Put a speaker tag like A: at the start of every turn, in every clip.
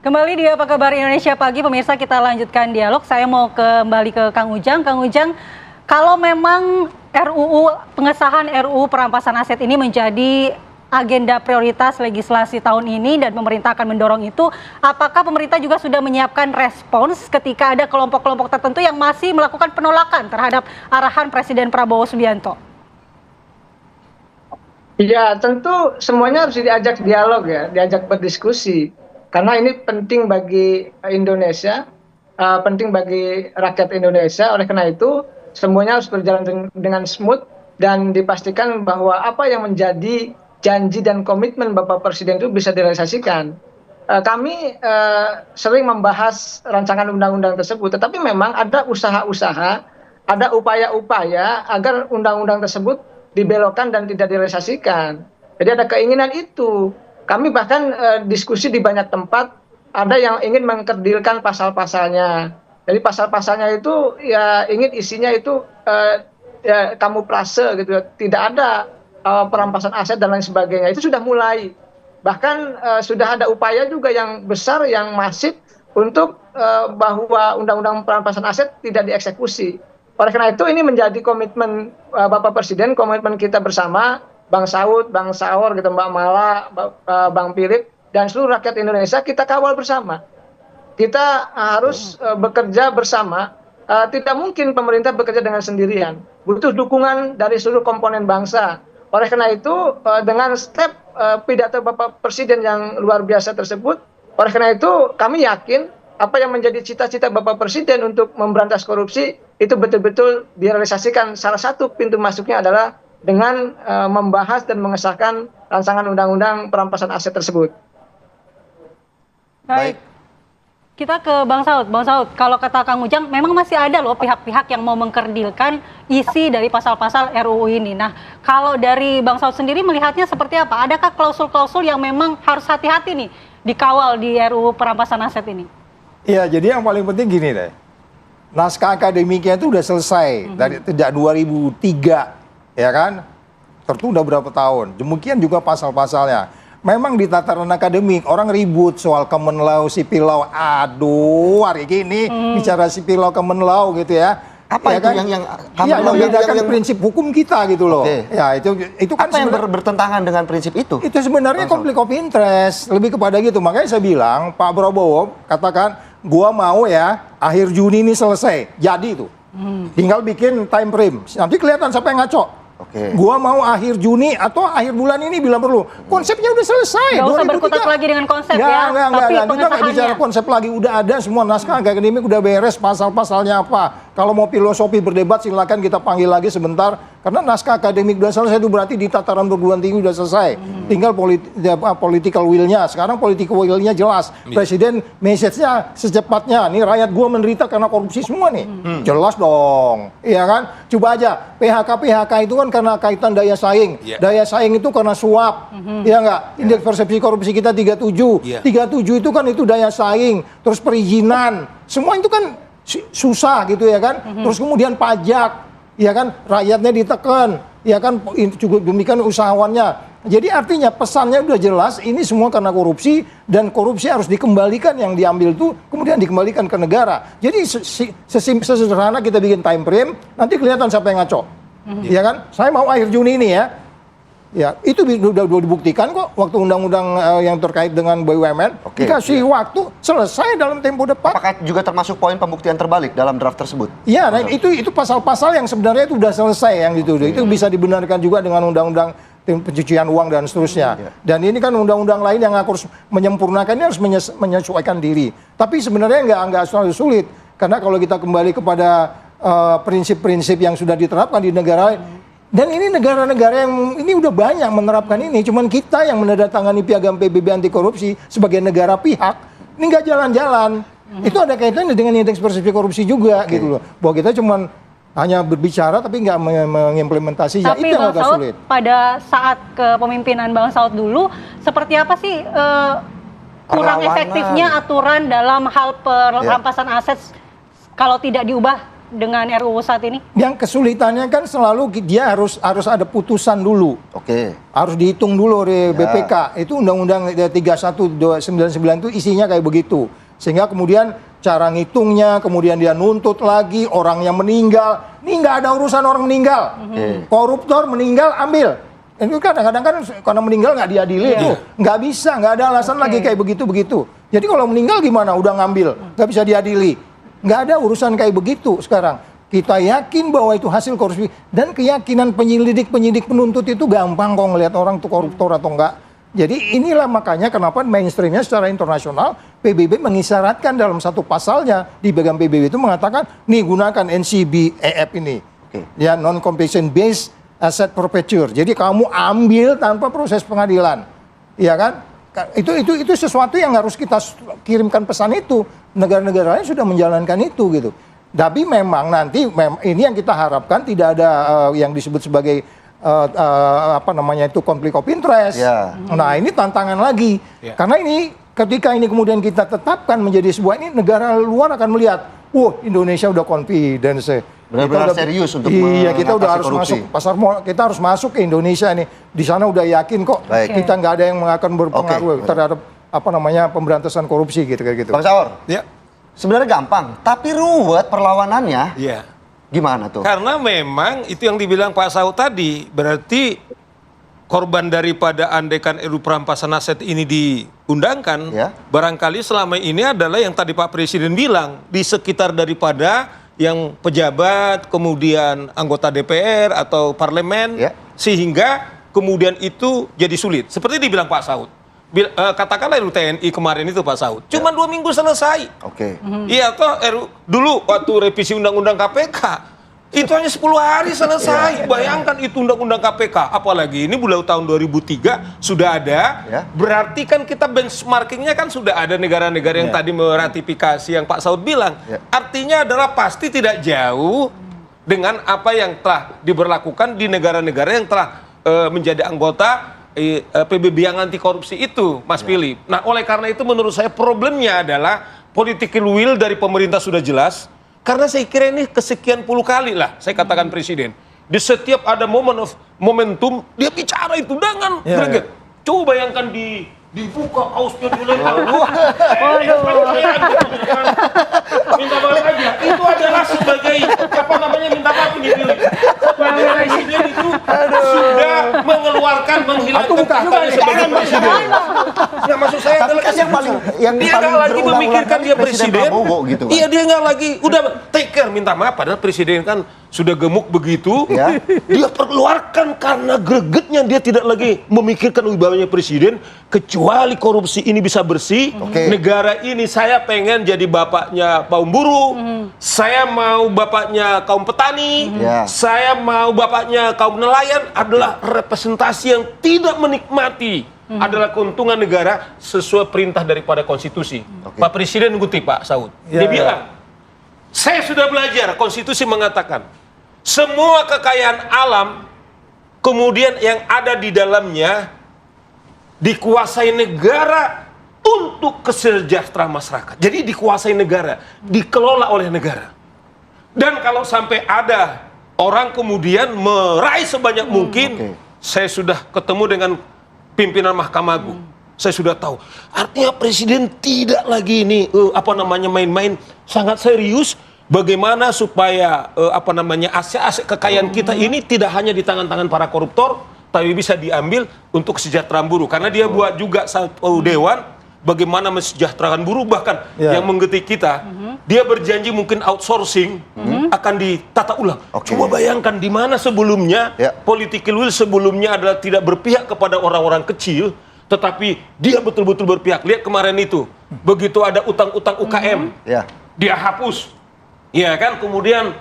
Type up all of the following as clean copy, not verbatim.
A: Kembali di Apa Kabar Indonesia Pagi, pemirsa, kita lanjutkan dialog. Saya mau kembali ke Kang Ujang. Kang Ujang, kalau memang pengesahan RUU perampasan aset ini menjadi agenda prioritas legislasi tahun ini dan pemerintah akan mendorong itu, apakah pemerintah juga sudah menyiapkan respons ketika ada kelompok-kelompok tertentu yang masih melakukan penolakan terhadap arahan Presiden Prabowo Subianto?
B: Ya, tentu semuanya harus diajak dialog ya, diajak berdiskusi. Karena ini penting bagi Indonesia, penting bagi rakyat Indonesia. Oleh karena itu, semuanya harus berjalan dengan smooth dan dipastikan bahwa apa yang menjadi janji dan komitmen Bapak Presiden itu bisa direalisasikan. Kami sering membahas rancangan undang-undang tersebut, tetapi memang ada usaha-usaha, ada upaya-upaya agar undang-undang tersebut dibelokkan dan tidak direalisasikan. Jadi ada keinginan itu. Kami bahkan diskusi di banyak tempat, ada yang ingin mengkerdilkan pasal-pasalnya. Jadi pasal-pasalnya itu ya ingin isinya itu ya, kamuflase gitu, tidak ada perampasan aset dan lain sebagainya. Itu sudah mulai. Bahkan sudah ada upaya juga yang besar, yang masif untuk bahwa undang-undang perampasan aset tidak dieksekusi. Oleh karena itu ini menjadi komitmen Bapak Presiden, komitmen kita bersama, Bang Saud, Bang Saur, gitu, Mbak Mala, Bang Philip, dan seluruh rakyat Indonesia, kita kawal bersama. Kita harus bekerja bersama. Tidak mungkin pemerintah bekerja dengan sendirian. Butuh dukungan dari seluruh komponen bangsa. Oleh karena itu, dengan step pidato Bapak Presiden yang luar biasa tersebut, oleh karena itu kami yakin apa yang menjadi cita-cita Bapak Presiden untuk memberantas korupsi itu betul-betul direalisasikan. Salah satu pintu masuknya adalah dengan membahas dan mengesahkan rancangan undang-undang perampasan aset tersebut.
A: Baik. Kita ke Bang Saud. Bang Saud, kalau kata Kang Ujang, memang masih ada loh pihak-pihak yang mau mengkerdilkan isi dari pasal-pasal RUU ini. Nah, kalau dari Bang Saud sendiri melihatnya seperti apa? Adakah klausul-klausul yang memang harus hati-hati nih dikawal di RUU perampasan aset ini?
C: Iya, jadi yang paling penting gini deh. Naskah akademiknya itu udah selesai dari sejak 2003, ya kan? Tertunda berapa tahun. Demikian juga pasal-pasalnya. Memang di tataran akademik orang ribut soal common law, civil law. Aduh, hari ini bicara civil law, common law gitu ya.
D: Apa
C: ya
D: itu
C: kan?
D: yang
C: membedakan prinsip hukum kita gitu loh.
D: Okay.
C: Ya, itu kan
D: apa yang bertentangan dengan prinsip itu?
C: Itu sebenarnya konflik of interest, lebih kepada gitu. Makanya saya bilang, Pak Prabowo katakan, gua mau ya akhir Juni ini selesai. Jadi itu. Tinggal bikin time frame. Nanti kelihatan siapa yang ngaco. Gua mau akhir Juni atau akhir bulan ini bila perlu. Konsepnya udah selesai.
A: Nggak usah berkutat lagi dengan konsep
C: ya.
A: Tapi
C: kita nggak bicara konsep lagi. Udah ada semua naskah akademik udah beres, pasal-pasalnya apa. Kalau mau filosofi berdebat silakan kita panggil lagi sebentar. Karena naskah akademik udah selesai itu berarti di tataran perguruan tinggi udah selesai. Tinggal political will-nya. Sekarang political will-nya jelas. Presiden message-nya secepatnya. Nih rakyat gua menderita karena korupsi semua nih. Jelas dong. Iya kan? Coba aja PHK itu kan karena kaitan daya saing. Daya saing itu karena suap. Iya nggak? Indeks persepsi korupsi kita 37. 37 itu kan itu daya saing. Terus perizinan. Semua itu kan susah gitu ya kan. Terus kemudian pajak. Ya kan, rakyatnya ditekan, ya kan, juga demikian usahawannya. Jadi artinya pesannya udah jelas, ini semua karena korupsi, dan korupsi harus dikembalikan, yang diambil itu kemudian dikembalikan ke negara. Jadi sesederhana kita bikin time frame, nanti kelihatan siapa yang ngaco. Ya kan, saya mau akhir Juni ini ya. Ya, itu sudah dibuktikan kok waktu undang-undang yang terkait dengan BUMN. Dikasih waktu selesai dalam tempo dekat.
D: Apakah juga termasuk poin pembuktian terbalik dalam draft tersebut?
C: Iya, nah itu pasal-pasal yang sebenarnya itu sudah selesai yang itu. Itu bisa dibenarkan juga dengan undang-undang pencucian uang dan seterusnya. Dan ini kan undang-undang lain yang harus menyempurnakan, ini harus menyesuaikan diri. Tapi sebenarnya nggak selalu sulit. Karena kalau kita kembali kepada prinsip-prinsip yang sudah diterapkan di negara. Dan ini negara-negara yang ini udah banyak menerapkan ini. Cuman kita yang menandatangani piagam PBB anti korupsi sebagai negara pihak, ini nggak jalan-jalan. Itu ada kaitannya dengan indeks persepsi korupsi juga gitu loh. Bahwa kita cuman hanya berbicara tapi nggak mengimplementasinya.
A: Tapi
C: itu yang
A: Bang
C: agak
A: Saud,
C: sulit.
A: pada saat kepemimpinan Bang Saud dulu, seperti apa sih kurang efektifnya aturan dalam hal perampasan aset kalau tidak diubah dengan RUU saat ini?
C: Yang kesulitannya kan selalu dia harus ada putusan dulu.
D: Oke.
C: Harus dihitung dulu oleh BPK. Itu Undang-Undang 3199 itu isinya kayak begitu. Sehingga kemudian cara ngitungnya, kemudian dia nuntut lagi orang yang meninggal. Ini nggak ada urusan orang meninggal. Koruptor meninggal, ambil. Itu kadang-kadang kan karena meninggal nggak diadili itu. Nggak bisa, nggak ada alasan lagi kayak begitu-begitu. Jadi kalau meninggal gimana? Udah ngambil, nggak bisa diadili. Nggak ada urusan kayak begitu sekarang. Kita yakin bahwa itu hasil korupsi. Dan keyakinan penyidik penuntut itu gampang kok ngelihat orang itu koruptor atau enggak. Jadi inilah makanya kenapa mainstreamnya secara internasional PBB mengisyaratkan dalam satu pasalnya di bagian PBB itu mengatakan, nih gunakan NCBAF ini. Ya, non-compensation based asset forfeiture. Jadi kamu ambil tanpa proses pengadilan. Iya kan? Itu sesuatu yang harus kita kirimkan pesan itu. Negara-negara lain sudah menjalankan itu gitu. Tapi memang nanti ini yang kita harapkan tidak ada yang disebut sebagai konflik of interest.
D: Ya.
C: Nah, ini tantangan lagi. Karena ini ketika ini kemudian kita tetapkan menjadi sebuah, ini negara luar akan melihat, Indonesia udah confidence.
D: Benar-benar serius untuk
C: kita udah harus
D: korupsi.
C: masuk kita harus masuk ke Indonesia nih. Di sana udah yakin kok. Kita nggak ada yang akan berpengaruh terhadap pemberantasan korupsi gitu kayak gitu.
D: Bang Saur.
E: Ya.
D: Sebenarnya gampang, tapi ruwet perlawanannya.
E: Iya.
D: Gimana tuh?
E: Karena memang itu yang dibilang Pak Saud tadi, berarti korban daripada andekan RUU perampasan aset ini diundangkan, barangkali selama ini adalah yang tadi Pak Presiden bilang, di sekitar daripada yang pejabat, kemudian anggota DPR atau parlemen, sehingga kemudian itu jadi sulit. Seperti dibilang Pak Saud. Katakanlah RUU TNI kemarin itu Pak Saud, cuma 2 minggu selesai. Iya toh, dulu waktu revisi undang-undang KPK itu hanya 10 hari selesai. Bayangkan itu undang-undang KPK, apalagi ini bulan tahun 2003 sudah ada. Berarti kan kita benchmarkingnya kan sudah ada negara-negara yang tadi meratifikasi yang Pak Saud bilang. Artinya adalah pasti tidak jauh dengan apa yang telah diberlakukan di negara-negara yang telah menjadi anggota PBB yang anti korupsi itu, Mas Philip. Nah, oleh karena itu menurut saya problemnya adalah political will dari pemerintah sudah jelas. Karena saya kira ini kesekian puluh kali lah saya katakan Presiden. Di setiap ada momentum, dia bicara itu dengan greget. Coba bayangkan dibuka kaosnya dilempar. Minta balik aja. Itu adalah sebagai minta maaf ini Philip. Presiden itu sudah menghilangkan katanya sebagai presiden. Ya maksud saya adalah yang dia nggak lagi memikirkan dia presiden.
D: Gitu,
E: iya, dia nggak lagi udah take care minta maaf, padahal presiden kan sudah gemuk begitu. Dia keluarkan karena gregetnya, dia tidak lagi memikirkan wibawanya presiden, kecuali korupsi ini bisa bersih. Negara ini saya pengen jadi bapaknya kaum buruh, saya mau bapaknya kaum petani, saya mau bapaknya kaum nelayan. Adalah representasi yang tidak menikmati adalah keuntungan negara sesuai perintah daripada konstitusi. Pak Presiden ngutip Pak Saud, dia bilang, saya sudah belajar, konstitusi mengatakan semua kekayaan alam kemudian yang ada di dalamnya dikuasai negara untuk kesejahteraan masyarakat. Jadi dikuasai negara, dikelola oleh negara. Dan kalau sampai ada orang kemudian meraih sebanyak mungkin, saya sudah ketemu dengan pimpinan Mahkamah Agung. Saya sudah tahu. Artinya presiden tidak lagi ini main-main, sangat serius bagaimana supaya aset-aset kekayaan kita ini tidak hanya di tangan-tangan para koruptor, tapi bisa diambil untuk kesejahteraan buruh. Karena dia buat juga satu dewan bagaimana mensejahterakan buruh, bahkan yang menggetik kita, dia berjanji mungkin outsourcing akan ditata ulang. Coba bayangkan di mana sebelumnya political will sebelumnya adalah tidak berpihak kepada orang-orang kecil, tetapi dia betul-betul berpihak. Lihat kemarin itu, begitu ada utang-utang UKM, dia hapus, ya kan? Kemudian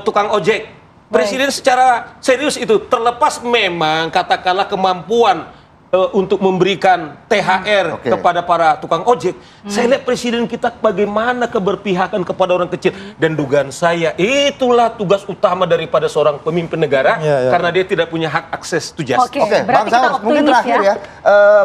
E: tukang ojek, presiden secara serius itu, terlepas memang katakanlah kemampuan untuk memberikan THR kepada para tukang ojek. Saya lihat presiden kita bagaimana keberpihakan kepada orang kecil. Dan dugaan saya itulah tugas utama daripada seorang pemimpin negara, karena dia tidak punya hak akses to justice.
D: Oke, Bang Saur, mungkin terakhir ya,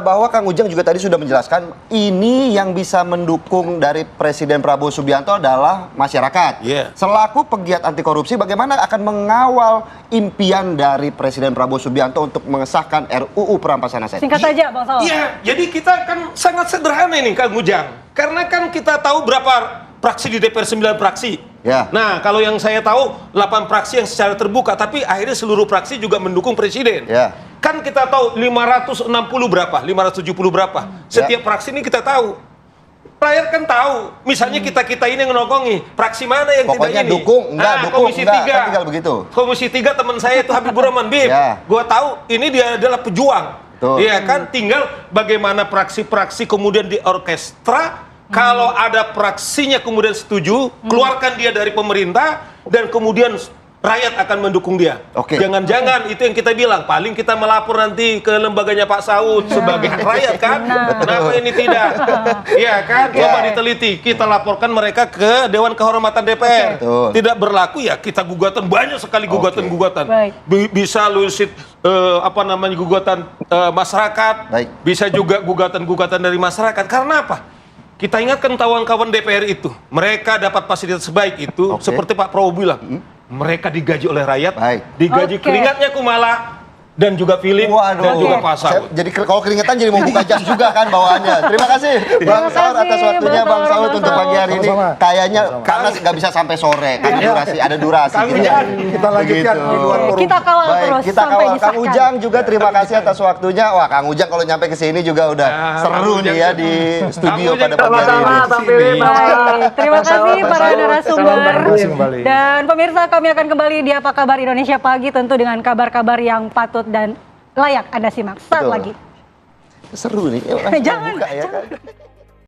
D: bahwa Kang Ujang juga tadi sudah menjelaskan, ini yang bisa mendukung dari Presiden Prabowo Subianto adalah masyarakat. Selaku pegiat anti korupsi, bagaimana akan mengawal impian dari Presiden Prabowo Subianto untuk mengesahkan RUU perampasan aset?
A: Singkat saja, Bang Saur.
E: Iya, jadi kita kan sangat sederhana ini, Kang Ujang. Karena kan kita tahu berapa fraksi di DPR, 9 fraksi. Nah, kalau yang saya tahu 8 fraksi yang secara terbuka, tapi akhirnya seluruh fraksi juga mendukung presiden. Kan kita tahu 560 berapa, 570 berapa. Setiap fraksi ini kita tahu. Rakyat kan tahu, misalnya kita ini yang ngenokongi, fraksi mana yang
D: pokoknya
E: tidak ini?
D: dukung,
E: Komisi 3.
D: kan tinggal begitu.
E: Komisi 3 teman saya itu Habibur Rahman Bib. Gua tahu ini dia adalah pejuang. Iya kan, tinggal bagaimana fraksi-fraksi kemudian diorkestra. Kalau ada fraksinya kemudian setuju, keluarkan dia dari pemerintah dan kemudian rakyat akan mendukung dia. Jangan-jangan itu yang kita bilang, paling kita melapor nanti ke lembaganya Pak Saud sebagai hak rakyat kan? Kenapa ini tidak? Iya kan? Coba diteliti. Kita laporkan mereka ke Dewan Kehormatan DPR. Tidak berlaku ya kita gugatan, banyak sekali gugatan-gugatan. Bisa lucid gugatan masyarakat, bisa juga gugatan-gugatan dari masyarakat. Karena apa? Kita ingatkan kawan-kawan DPR itu, mereka dapat fasilitas sebaik itu, seperti Pak Prabowo bilang, mereka digaji oleh rakyat, digaji keringatnya Kumala, dan juga Philip, dan juga Pak Saud.
D: Jadi kalau keringetan jadi mau buka jas juga kan bawaannya. Terima kasih Bang Saud atas waktunya, Bang Saud, untuk pagi hari ini. Kayaknya karena nggak bisa sampai sore, karena ada durasi.
C: Kita lanjutkan di luar forum.
A: Kita kawal terus
D: kita
A: sampai
D: kawal.
A: disahkan.
D: Kang Ujang juga terima kasih atas waktunya. Wah, Kang Ujang kalau nyampe ke sini juga udah seru nih ya di studio pada pagi hari ini.
A: Terima kasih para narasumber. Dan pemirsa, kami akan kembali di Apa Kabar Indonesia Pagi, tentu dengan kabar-kabar yang patut dan layak Anda simak saat lagi.
D: Seru nih.
A: Jangan.
D: Buka, ya kan?